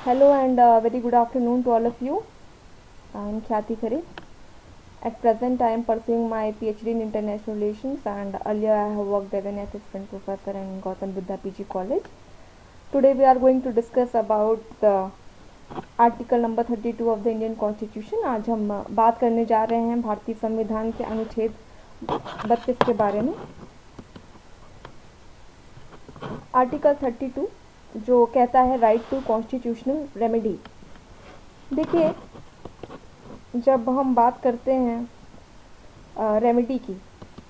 Hello and very good afternoon to all of you. I am Khyati Khare. At present, I am pursuing my PhD in International Relations, and earlier I have worked as an assistant professor in Gautam Buddha PG College. Today we are going to discuss about the article number 32 of the Indian constitution. आज हम बात करने जा रहे हैं भारतीय संविधान के अनुच्छेद 32 के बारे में। आर्टिकल 32 जो कहता है राइट टू कॉन्स्टिट्यूशनल रेमेडी। देखिए, जब हम बात करते हैं रेमेडी की,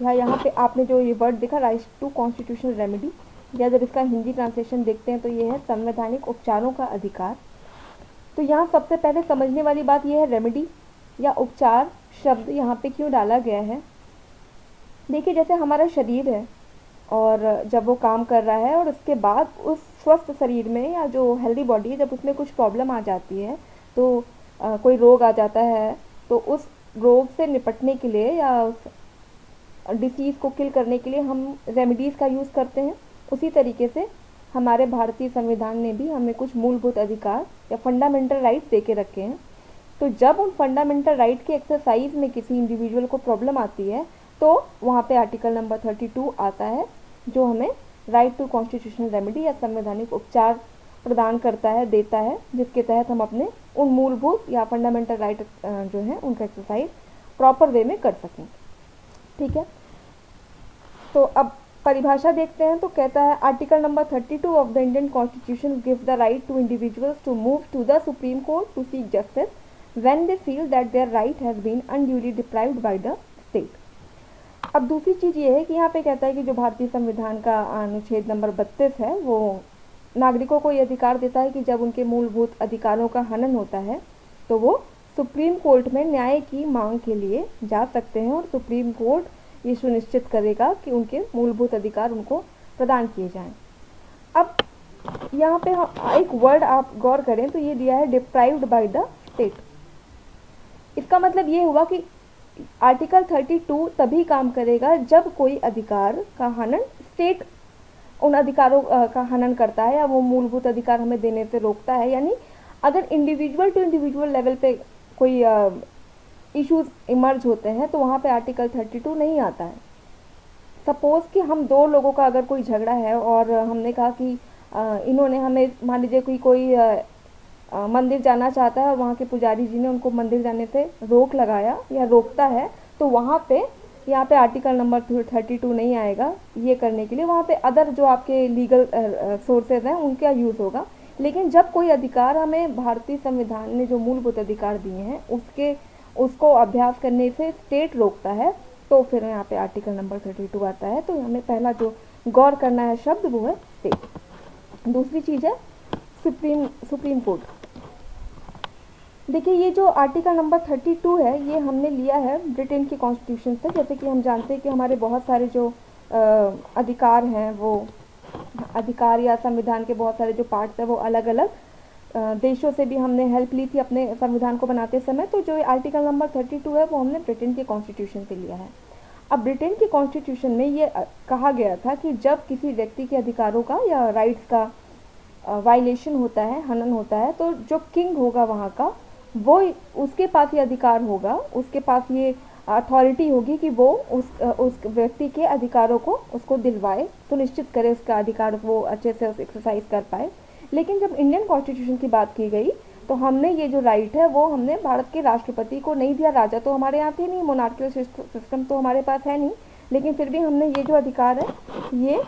या यहाँ पे आपने जो ये वर्ड देखा राइट टू कॉन्स्टिट्यूशनल रेमेडी, या जब इसका हिंदी ट्रांसलेशन देखते हैं तो ये है संवैधानिक उपचारों का अधिकार। तो यहाँ सबसे पहले समझने वाली बात यह है रेमेडी या उपचार शब्द यहाँ पे क्यों डाला गया है। देखिए, जैसे हमारा शरीर है और जब वो काम कर रहा है और उसके बाद उस स्वस्थ शरीर में या जो हेल्दी बॉडी है, जब उसमें कुछ प्रॉब्लम आ जाती है तो कोई रोग आ जाता है, तो उस रोग से निपटने के लिए या उस डिसीज़ को किल करने के लिए हम रेमेडीज़ का यूज़ करते हैं। उसी तरीके से हमारे भारतीय संविधान ने भी हमें कुछ मूलभूत अधिकार या फंडामेंटल राइट्स दे के रखे हैं। तो जब उन फंडामेंटल राइट के एक्सरसाइज में किसी इंडिविजुअल को प्रॉब्लम आती है तो वहाँ पे आर्टिकल नंबर 32 आता है, जो हमें राइट टू कॉन्स्टिट्यूशनल रेमेडी या संवैधानिक उपचार प्रदान करता है, देता है, जिसके तहत हम अपने उन मूलभूत या फंडामेंटल राइट जो हैं उनका एक्सरसाइज प्रॉपर वे में कर सकें। ठीक है, तो अब परिभाषा देखते हैं। तो कहता है article number 32 of the Indian constitution gives the right to individuals to move to the Supreme Court to seek justice when they feel that their right has been unduly deprived by the state. अब दूसरी चीज़ ये है कि यहाँ पे कहता है कि जो भारतीय संविधान का अनुच्छेद नंबर 32 है वो नागरिकों को ये अधिकार देता है कि जब उनके मूलभूत अधिकारों का हनन होता है तो वो सुप्रीम कोर्ट में न्याय की मांग के लिए जा सकते हैं और सुप्रीम कोर्ट ये सुनिश्चित करेगा कि उनके मूलभूत अधिकार उनको प्रदान किए जाएं। अब यहाँ पे एक वर्ड आप गौर करें तो ये दिया है डिप्राइव्ड बाय द स्टेट। इसका मतलब ये हुआ कि आर्टिकल 32 तभी काम करेगा जब कोई अधिकार का हनन स्टेट उन अधिकारों का हनन करता है या वो मूलभूत अधिकार हमें देने से रोकता है। यानी अगर इंडिविजुअल टू इंडिविजुअल लेवल पे कोई इश्यूज इमर्ज होते हैं तो वहाँ पे आर्टिकल 32 नहीं आता है। सपोज़ कि हम दो लोगों का अगर कोई झगड़ा है और हमने कहा कि इन्होंने हमें, मान लीजिए कोई मंदिर जाना चाहता है और वहाँ के पुजारी जी ने उनको मंदिर जाने से रोक लगाया या रोकता है, तो वहाँ पे यहाँ पे आर्टिकल नंबर 32 नहीं आएगा ये करने के लिए। वहाँ पे अदर जो आपके लीगल सोर्सेज हैं उनका यूज़ होगा। लेकिन जब कोई अधिकार हमें भारतीय संविधान ने जो मूलभूत अधिकार दिए हैं उसको अभ्यास करने से स्टेट रोकता है तो फिर यहाँ पे आर्टिकल नंबर 32 आता है। तो हमें पहला जो गौर करना है शब्द वो है स्टेट। दूसरी चीज़ है सुप्रीम कोर्ट। देखिए, ये जो आर्टिकल नंबर 32 है ये हमने लिया है ब्रिटेन की कॉन्स्टिट्यूशन से। जैसे कि हम जानते हैं कि हमारे बहुत सारे जो अधिकार हैं, वो अधिकार या संविधान के बहुत सारे जो पार्ट्स हैं वो अलग अलग देशों से भी हमने हेल्प ली थी अपने संविधान को बनाते समय। तो जो आर्टिकल नंबर 32 है वो हमने ब्रिटेन के कॉन्स्टिट्यूशन से लिया है। अब ब्रिटेन की कॉन्स्टिट्यूशन में ये कहा गया था कि जब किसी व्यक्ति के अधिकारों का या राइट्स का वायलेशन होता है, हनन होता है, तो जो किंग होगा वहाँ का वो उसके पास ये अधिकार होगा, उसके पास ये अथॉरिटी होगी कि वो उस व्यक्ति के अधिकारों को उसको दिलवाए, सुनिश्चित करे उसका अधिकार वो अच्छे से एक्सरसाइज कर पाए। लेकिन जब इंडियन कॉन्स्टिट्यूशन की बात की गई तो हमने ये जो राइट है वो हमने भारत के राष्ट्रपति को नहीं दिया। राजा तो हमारे यहाँ थे नहीं, मोनार्कियल सिस्टम तो हमारे पास है नहीं, लेकिन फिर भी हमने ये जो अधिकार है ये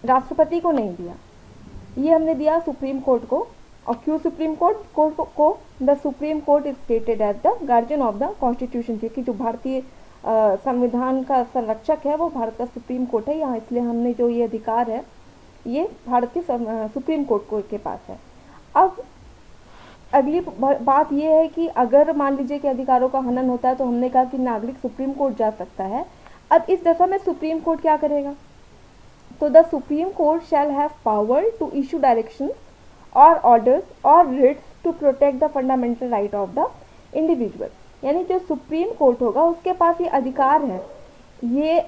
राष्ट्रपति को नहीं दिया, ये हमने दिया सुप्रीम कोर्ट को। और क्यों सुप्रीम कोर्ट को? The Supreme Court is stated as the guardian of the constitution, क्योंकि जो भारतीय संविधान का संरक्षक है वो भारत का सुप्रीम कोर्ट है यहाँ, इसलिए हमने जो ये अधिकार है ये भारत के सुप्रीम कोर्ट के पास है। अब अगली बात ये है कि अगर मान लीजिए कि अधिकारों का हनन होता है तो हमने कहा कि नागरिक सुप्रीम कोर्ट जा सकता है। अब इस दशा में सुप्रीम कोर्ट क्या करेगा? तो the Supreme Court shall have power to issue direction और ऑर्डर्स और writs to protect the fundamental right of the individual. यानी जो सुप्रीम कोर्ट होगा उसके पास ये अधिकार है, ये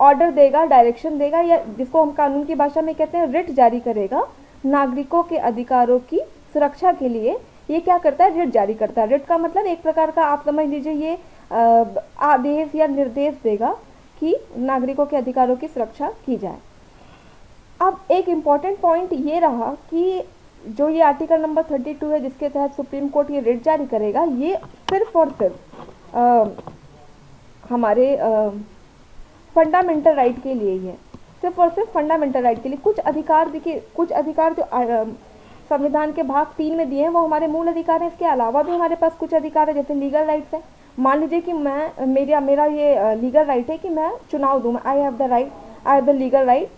ऑर्डर देगा, डायरेक्शन देगा, या जिसको हम कानून की भाषा में कहते हैं रिट जारी करेगा नागरिकों के अधिकारों की सुरक्षा के लिए ये क्या करता है, रिट जारी करता है। रिट का मतलब एक प्रकार का आप समझ लीजिए ये आदेश या निर्देश देगा कि नागरिकों के अधिकारों की सुरक्षा की जाए। अब एक इम्पॉर्टेंट पॉइंट ये रहा कि जो ये आर्टिकल नंबर 32 है जिसके तहत सुप्रीम कोर्ट ये रिट जारी करेगा, ये सिर्फ और सिर्फ हमारे फंडामेंटल राइट के लिए ही है, सिर्फ और सिर्फ फंडामेंटल राइट के लिए। कुछ अधिकार देखिए, कुछ अधिकार जो संविधान के भाग 3 में दिए हैं वो हमारे मूल अधिकार हैं। इसके अलावा भी हमारे पास कुछ अधिकार है, जैसे लीगल राइट्स है। मान लीजिए कि मैं मेरा ये लीगल राइट है कि मैं चुनाव दूँ, I have the legal right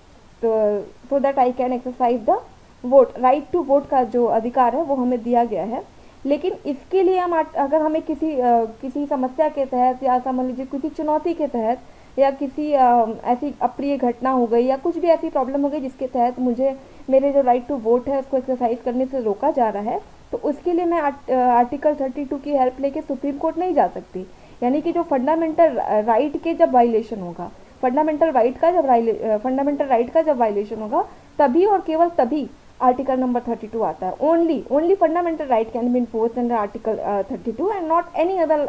so that I can exercise the vote. Right to vote का जो अधिकार है वो हमें दिया गया है। लेकिन इसके लिए हम अगर हमें किसी समस्या के तहत या समझ लीजिए किसी चुनौती के तहत या किसी ऐसी अप्रिय घटना हो गई या कुछ भी ऐसी प्रॉब्लम हो गई जिसके तहत मुझे मेरे जो राइट टू वोट है उसको एक्सरसाइज करने से रोका जा रहा है, तो उसके लिए मैं आर्टिकल 32 की हेल्प लेके सुप्रीम कोर्ट नहीं जा सकती। यानी कि जो फंडामेंटल राइट के जब वायलेशन होगा, फंडामेंटल राइट का जब वायलेशन होगा, तभी और केवल तभी आर्टिकल नंबर 32 आता है। Only fundamental right can be imposed under article 32 and not any other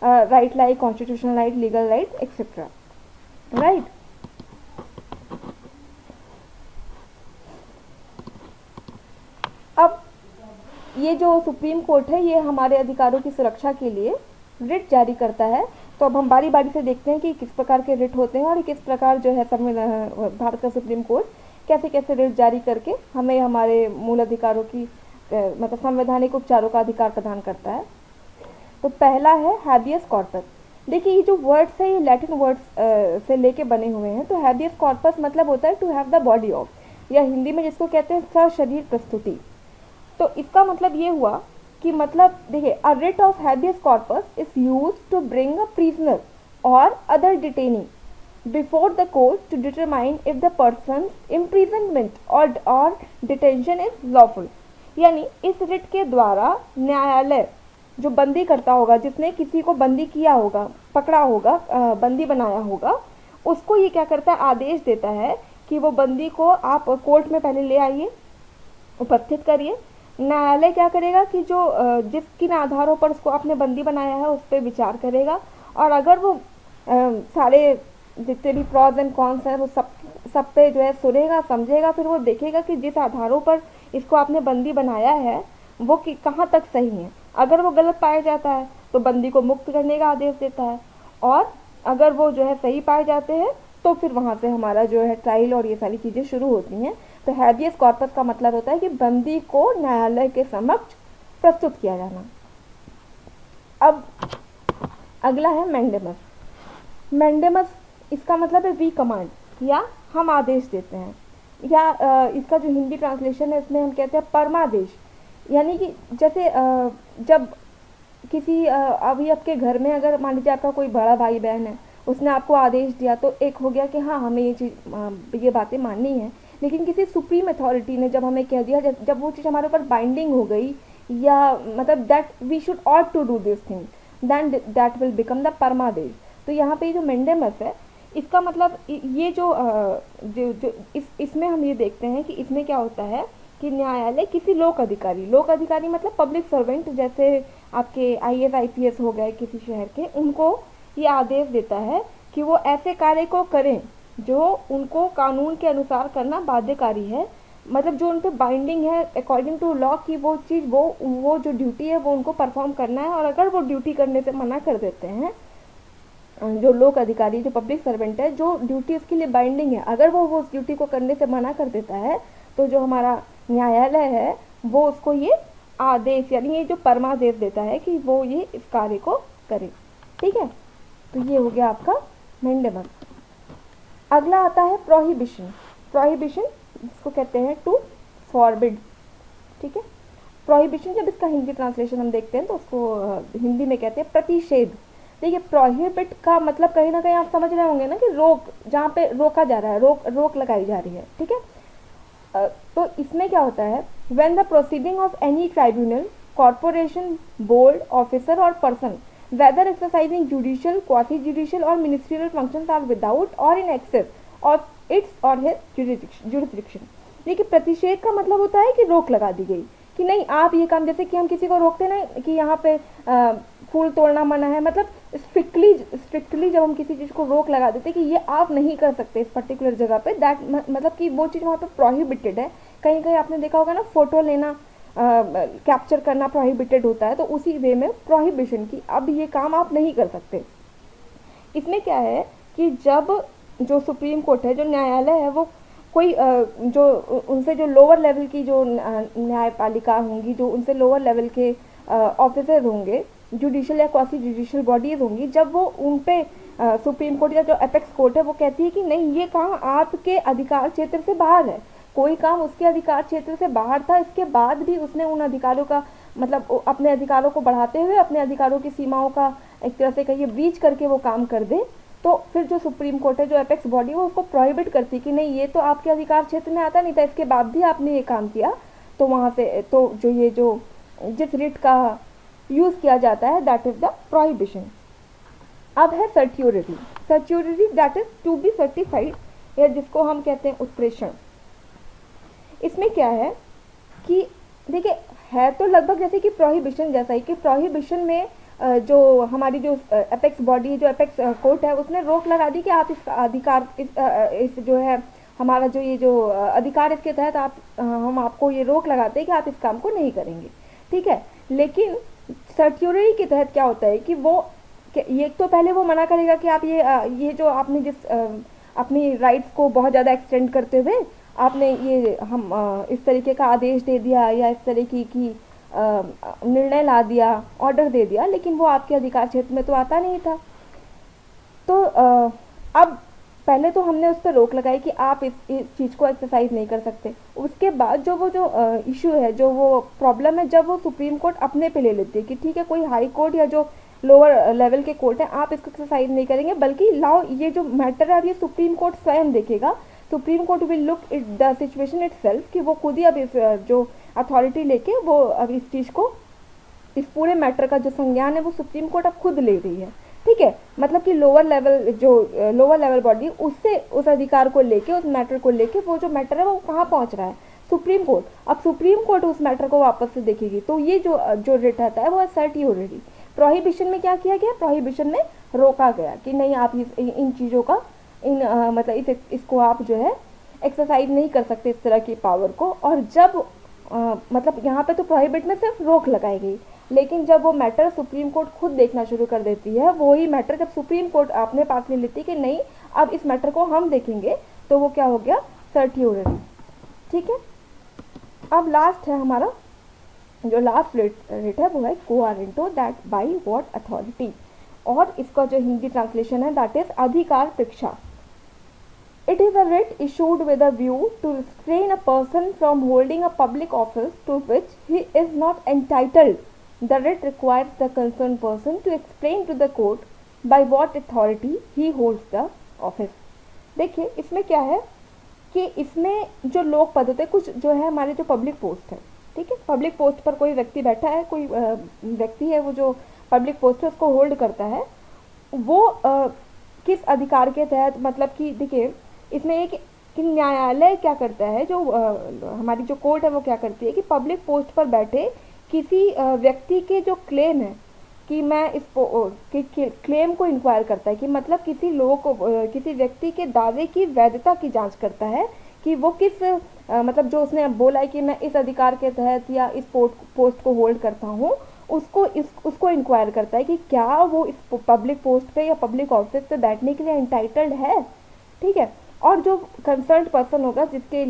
right like constitutional right, legal right, etc. right? अब ये जो सुप्रीम कोर्ट है ये हमारे अधिकारों की सुरक्षा के लिए रिट जारी करता है। तो अब हम बारी बारी से देखते हैं कि किस प्रकार के रिट होते हैं और किस प्रकार जो है भारत का सुप्रीम कोर्ट कैसे कैसे रिट जारी करके हमें हमारे मूल अधिकारों की मतलब संवैधानिक उपचारों का अधिकार प्रदान करता है। तो पहला है हैबियस कॉर्पस। देखिए ये जो वर्ड्स है ये लैटिन वर्ड्स से लेके बने हुए हैं। तो हैबियस कॉर्पस मतलब होता है to have the body of, या हिंदी में जिसको कहते हैं सशरीर प्रस्तुति। तो इसका मतलब ये हुआ कि मतलब देखिए a writ of habeas corpus is used to bring a prisoner or other detainee before the court to determine if the person imprisonment or detention is lawful. यानी इस रिट के द्वारा न्यायालय जो बंदी करता होगा, जिसने किसी को बंदी किया होगा, पकड़ा होगा, बंदी बनाया होगा, उसको ये क्या करता है, आदेश देता है कि वो बंदी को आप कोर्ट में पहले ले आइए, उपस्थित करिए। न्यायालय क्या करेगा कि जो जिसकिन आधारों पर उसको आपने बंदी बनाया है उस पर विचार करेगा, और अगर वो सारे जितने भी प्रॉज एंड कॉन्स हैं वो सब पे जो है सुनेगा, समझेगा, फिर वो देखेगा कि जिस आधारों पर इसको आपने बंदी बनाया है वो कहाँ तक सही है। अगर वो गलत पाया जाता है तो बंदी को मुक्त करने का आदेश देता है, और अगर वो जो है सही पाए जाते हैं तो फिर वहाँ से हमारा जो है ट्रायल और ये सारी चीज़ें शुरू होती हैं। तो हैबियस कॉर्पस का मतलब होता है कि बंदी को न्यायालय के समक्ष प्रस्तुत किया जाना। अब अगला है मैंडेमस। मैंडेमस इसका मतलब है वी कमांड, या हम आदेश देते हैं, या इसका जो हिंदी ट्रांसलेशन है इसमें हम कहते हैं परमादेश। यानी कि जैसे जब किसी अभी आपके घर में अगर मान लीजिए आपका कोई बड़ा भाई बहन है, उसने आपको आदेश दिया तो एक हो गया कि हाँ हमें ये बातें माननी है। लेकिन किसी सुप्रीम अथॉरिटी ने जब हमें कह दिया, जब वो चीज़ हमारे ऊपर बाइंडिंग हो गई, या मतलब that we should ought to do this thing, then that will become the परमादेश। तो यहाँ पे जो मैंडेमस है इसका मतलब ये जो इसमें हम ये देखते हैं कि इसमें क्या होता है कि न्यायालय किसी लोक अधिकारी मतलब पब्लिक सर्वेंट, जैसे आपके IAS IPS हो गए किसी शहर के, उनको ये आदेश देता है कि वो ऐसे कार्य को करें जो उनको कानून के अनुसार करना बाध्यकारी है, मतलब जो उन पर बाइंडिंग है अकॉर्डिंग टू लॉ की वो चीज़ वो जो ड्यूटी है वो उनको परफॉर्म करना है। और अगर वो ड्यूटी करने से मना कर देते हैं, जो लोक अधिकारी जो पब्लिक सर्वेंट है, जो ड्यूटी उसके लिए बाइंडिंग है, अगर वो उस ड्यूटी को करने से मना कर देता है तो जो हमारा न्यायालय है वो उसको ये आदेश यानी ये जो परमादेश देता है कि वो ये इस कार्य को करे। ठीक है, तो ये हो गया आपका मैंडेमस। अगला आता है प्रोहिबिशन। प्रोहिबिशन जिसको कहते हैं टू फॉरबिड। ठीक है, प्रोहिबिशन जब इसका हिंदी ट्रांसलेशन हम देखते हैं तो उसको हिंदी में कहते हैं प्रतिषेध। देखिए प्रोहिबिट का मतलब कहीं ना कहीं आप समझ रहे होंगे ना कि रोक, जहाँ पे रोका जा रहा है, रोक लगाई जा रही है। ठीक है, तो इसमें क्या होता है, when the proceeding of any tribunal, corporation, board, officer और person whether exercising judicial, quasi-judicial or ministerial functions are without or in excess of its or his jurisdiction। देखिए प्रतिषेध का मतलब होता है कि रोक लगा दी गई कि नहीं आप ये काम, जैसे कि हम किसी को रोकते ना कि यहाँ पे फूल तोड़ना मना है, मतलब स्ट्रिक्टली जब हम किसी चीज़ को रोक लगा देते कि ये आप नहीं कर सकते इस पर्टिकुलर जगह पे, दैट मतलब कि वो चीज़ वहाँ पे प्रोहिबिटेड है। कहीं कहीं आपने देखा होगा ना, फोटो लेना कैप्चर करना प्रोहिबिटेड होता है, तो उसी वे में प्रोहिबिशन की अब ये काम आप नहीं कर सकते। इसमें क्या है कि जब जो सुप्रीम कोर्ट है, जो न्यायालय है, वो कोई जो उनसे जो लोअर लेवल की जो न्यायपालिका होंगी, जो उनसे लोअर लेवल के ऑफिसर होंगे, जुडिशियल या क्वासी जुडिशियल बॉडीज होंगी, जब वो उन पे सुप्रीम कोर्ट या जो एपेक्स कोर्ट है वो कहती है कि नहीं ये काम आपके अधिकार क्षेत्र से बाहर है, कोई काम उसके अधिकार क्षेत्र से बाहर था, इसके बाद भी उसने उन अधिकारों का मतलब अपने अधिकारों को बढ़ाते हुए अपने अधिकारों की सीमाओं का एक तरह से कहिए ब्रीच करके वो काम कर दे, तो फिर जो सुप्रीम कोर्ट है, जो एपेक्स बॉडी, वो उसको प्रोहिबिट करती कि नहीं ये तो आपके अधिकार क्षेत्र में आता नहीं था, इसके बाद भी आपने ये काम किया, तो वहाँ से तो जो ये जो जिस रिट का यूज़ किया जाता है दैट इज़ द प्रोहिबिशन। अब है certiorari. Certiorari that is to be certified, या जिसको हम कहते हैं उत्प्रेषण। इसमें क्या है कि देखिए है तो लगभग जैसे कि प्रोहिबिशन जैसा ही, कि प्रोहिबिशन में जो हमारी जो एपेक्स बॉडी, जो एपेक्स कोर्ट है, उसने रोक लगा दी कि आप इस अधिकार इस जो है हमारा जो ये जो अधिकार, इसके तहत आप हम आपको ये रोक लगाते हैं कि आप इस काम को नहीं करेंगे, ठीक है। लेकिन सर्ट्योरिटी के तहत क्या होता है कि वो ये तो पहले वो मना करेगा कि आप ये जो आपने जिस अपनी राइट्स को बहुत ज़्यादा एक्सटेंड करते हुए आपने ये हम इस तरीके का आदेश दे दिया या इस तरीके की निर्णय ला दिया, ऑर्डर दे दिया, लेकिन वो आपके अधिकार क्षेत्र में तो आता नहीं था। तो अब पहले तो हमने उस पर रोक लगाई कि आप इस चीज़ को एक्सरसाइज नहीं कर सकते। उसके बाद जो वो जो इशू है, जो वो प्रॉब्लम है, जब वो सुप्रीम कोर्ट अपने पे ले लेती है कि ठीक है कोई हाई कोर्ट या जो लोअर लेवल के कोर्ट है आप इसको एक्सरसाइज नहीं करेंगे, बल्कि लाओ ये जो मैटर है अब ये सुप्रीम कोर्ट स्वयं देखेगा। Supreme court will look it the situation itself, कि वो खुद ही अब इस जो अथॉरिटी लेके वो अब इस चीज़ को, इस पूरे मैटर का जो संज्ञान है वो सुप्रीम कोर्ट अब खुद ले रही है, ठीक है। मतलब कि लोअर लेवल बॉडी उससे उस अधिकार को लेके, उस मैटर को लेके, वो जो मैटर है वो कहाँ पहुँच रहा है, सुप्रीम कोर्ट। अब सुप्रीम कोर्ट उस मैटर को वापस से देखेगी, तो ये जो रिट आता है वो सर्ट्योरिटी। प्रोहिबिशन में क्या किया गया, प्रोहिबिशन में रोका गया कि नहीं आप इन चीज़ों का मतलब इसको आप जो है एक्सरसाइज नहीं कर सकते इस तरह की पावर को। और जब मतलब यहाँ पे तो प्रोहिबिट में सिर्फ रोक लगाई गई, लेकिन जब वो मैटर सुप्रीम कोर्ट खुद देखना शुरू कर देती है, वही मैटर जब सुप्रीम कोर्ट अपने पास ले लेती है कि नहीं अब इस मैटर को हम देखेंगे, तो वो क्या हो गया, सर्ट्योरिटी, ठीक है। अब लास्ट है हमारा जो लास्ट रेट है वो है कोआरेंटो, दैट बाई व्हाट अथॉरिटी, और इसका जो हिंदी ट्रांसलेशन है दैट इज अधिकार परीक्षा। It is a writ issued with a view to restrain a person from holding a public office to which he is not entitled. The writ requires the concerned person to explain to the court by what authority he holds the office. देखिए इसमें क्या है कि इसमें जो लोक पद होते हैं, कुछ जो है हमारे जो पब्लिक पोस्ट है, ठीक है, पब्लिक पोस्ट पर कोई व्यक्ति बैठा है, कोई व्यक्ति है वो जो पब्लिक पोस्ट है उसको होल्ड करता है, वो किस अधिकार के तहत, मतलब कि देखिए इसमें एक कि न्यायालय क्या करता है, जो हमारी जो कोर्ट है वो क्या करती है कि पब्लिक पोस्ट पर बैठे किसी व्यक्ति के जो क्लेम है कि मैं इस क्लेम को इंक्वायर करता है, कि मतलब किसी लोग को किसी व्यक्ति के दावे की वैधता की जांच करता है कि वो किस मतलब जो उसने बोला है कि मैं इस अधिकार के तहत या इस पोस्ट को होल्ड करता हूँ, उसको इंक्वायर करता है कि क्या वो इस पब्लिक पोस्ट पे या पब्लिक ऑफिस पे बैठने के लिए एंटाइटल्ड है, ठीक है। और जो कंसर्न पर्सन होगा जिसके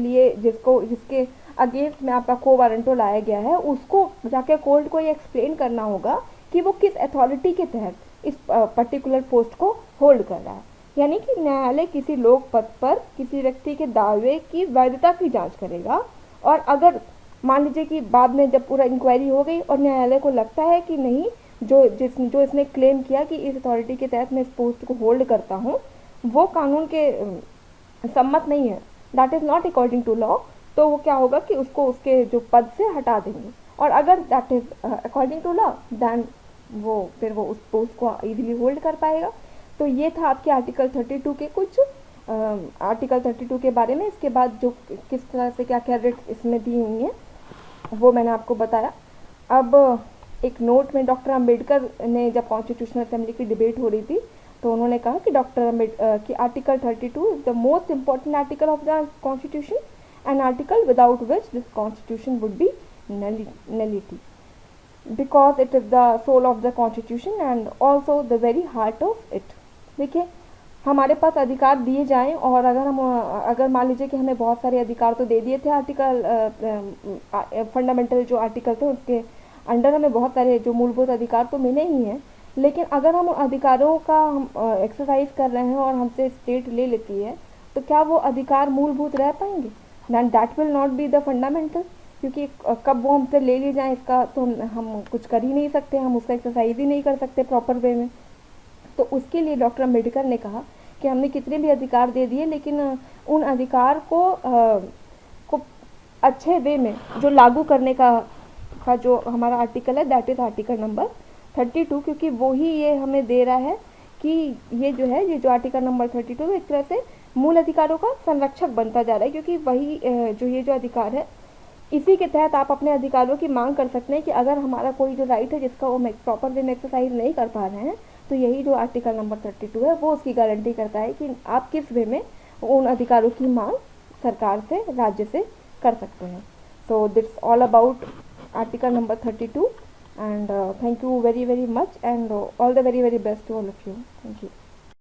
अगेंस्ट में आपका को वारंटो लाया गया है, उसको जाके कोर्ट को ये एक्सप्लेन करना होगा कि वो किस अथॉरिटी के तहत इस पर्टिकुलर पोस्ट को होल्ड कर रहा है। यानी कि न्यायालय किसी लोक पद पर किसी व्यक्ति के दावे की वैधता की जांच करेगा, और अगर मान लीजिए कि बाद में जब पूरा इंक्वायरी हो गई और न्यायालय को लगता है कि नहीं जो इसने क्लेम किया कि इस अथॉरिटी के तहत मैं इस पोस्ट को होल्ड करता हूँ वो कानून के सम्मत नहीं है, that is not according to law, तो वो क्या होगा कि उसको उसके जो पद से हटा देंगे। और अगर that is according to law then फिर वो उस पोस्ट को इजीली होल्ड कर पाएगा। तो ये था आपके आर्टिकल 32 के कुछ आर्टिकल 32 के बारे में। इसके बाद जो किस तरह से क्या क्या रिट्स इसमें दी हुई हैं वो मैंने आपको बताया। अब एक नोट में डॉक्टर अंबेडकर ने, जब कॉन्स्टिट्यूशनल असेंबली की डिबेट हो रही थी, तो उन्होंने कहा कि कि article 32 is the most important article of the constitution, an article without which this constitution would be nullity, because it is the soul of the constitution and also the very heart of it। देखिए, हमारे पास अधिकार दिए जाएं, और अगर मान लीजिए कि हमें बहुत सारे अधिकार तो दे दिए थे आर्टिकल फंडामेंटल जो आर्टिकल थे उसके अंडर हमें बहुत सारे जो मूलभूत अधिकार तो मिले ही हैं, लेकिन अगर हम अधिकारों का एक्सरसाइज कर रहे हैं और हमसे स्टेट ले लेती है, तो क्या वो अधिकार मूलभूत रह पाएंगे? Than that will not be the fundamental, क्योंकि कब वो हमसे ले ली जाए इसका तो हम कुछ कर ही नहीं सकते, हम उसका एक्सरसाइज ही नहीं कर सकते प्रॉपर वे में। तो उसके लिए डॉक्टर अम्बेडकर ने कहा कि हमने कितने भी अधिकार दे दिए, लेकिन उन अधिकार को अच्छे वे में जो लागू करने का जो हमारा आर्टिकल है, दैट इज़ आर्टिकल नंबर 32, क्योंकि वो ही ये हमें दे रहा है कि ये जो आर्टिकल नंबर 32 एक तरह से मूल अधिकारों का संरक्षक बनता जा रहा है, क्योंकि वही ये जो अधिकार है, इसी के तहत आप अपने अधिकारों की मांग कर सकते हैं कि अगर हमारा कोई जो राइट है जिसका वो प्रॉपर वे में एक्सरसाइज नहीं कर पा रहे हैं, तो यही जो आर्टिकल नंबर 32 है वो उसकी गारंटी करता है कि आप किस वे में उन अधिकारों की मांग सरकार से, राज्य से कर सकते हैं। So that's all about article number 32 and thank you very very much and all the very very best to all of you. Thank you.